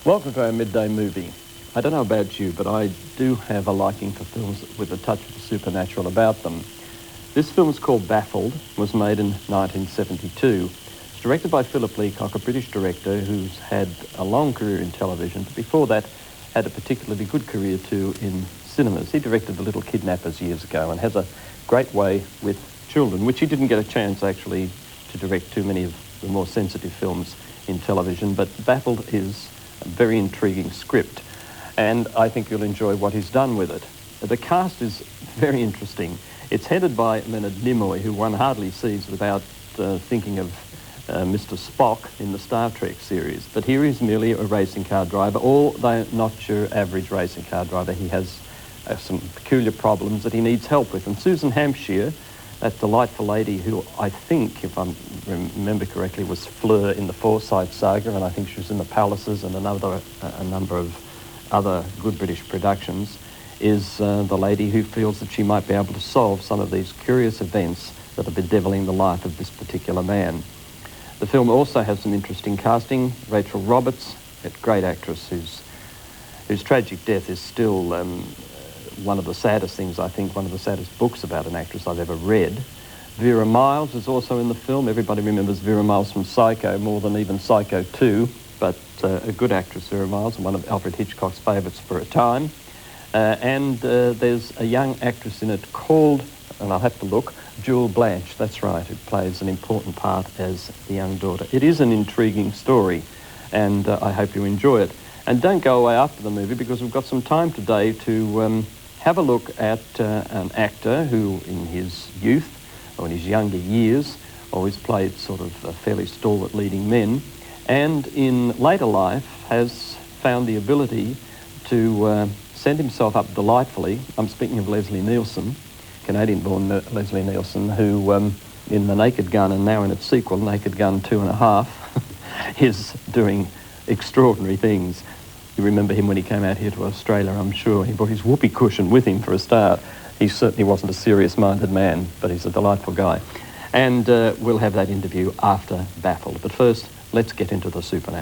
Welcome to our midday movie. I don't know about you, but I do have a liking for films with a touch of the supernatural about them. This film is called Baffled, was made in 1972. It's directed by Philip Leacock, a British director who's had a long career in television, but before that had a particularly good career too in cinemas. He directed The Little Kidnappers years ago and has a great way with children, which he didn't get a chance actually to direct too many of the more sensitive films in television, but Baffled is a very intriguing script, and I think you'll enjoy what he's done with it. The cast is very interesting. It's headed by Leonard Nimoy, who one hardly sees without thinking of Mr. Spock in the Star Trek series. But here he's merely a racing car driver, although not your average racing car driver. He has some peculiar problems that he needs help with. And Susan Hampshire, that delightful lady who I think, if I remember correctly, was Fleur in the Forsyte saga, and I think she was in The Palaces and a number of other good British productions, is the lady who feels that she might be able to solve some of these curious events that are bedeviling the life of this particular man. The film also has some interesting casting. Rachel Roberts, a great actress whose tragic death is still one of the saddest things, I think, one of the saddest books about an actress I've ever read. Vera Miles is also in the film. Everybody remembers Vera Miles from Psycho more than even Psycho 2, but a good actress, Vera Miles, and one of Alfred Hitchcock's favourites for a time. And there's a young actress in it called, and I'll have to look, Jewel Blanche, that's right, who plays an important part as the young daughter. It is an intriguing story, and I hope you enjoy it. And don't go away after the movie, because we've got some time today to have a look at an actor who in his youth, or in his younger years, always played sort of fairly stalwart leading men, and in later life has found the ability to send himself up delightfully. I'm speaking of Leslie Nielsen, Canadian-born Leslie Nielsen, who in The Naked Gun and now in its sequel, Naked Gun 2.5, is doing extraordinary things. You remember him when he came out here to Australia, I'm sure. He brought his whoopee cushion with him for a start. He certainly wasn't a serious-minded man, but he's a delightful guy. And we'll have that interview after Baffled. But first, let's get into the supernatural.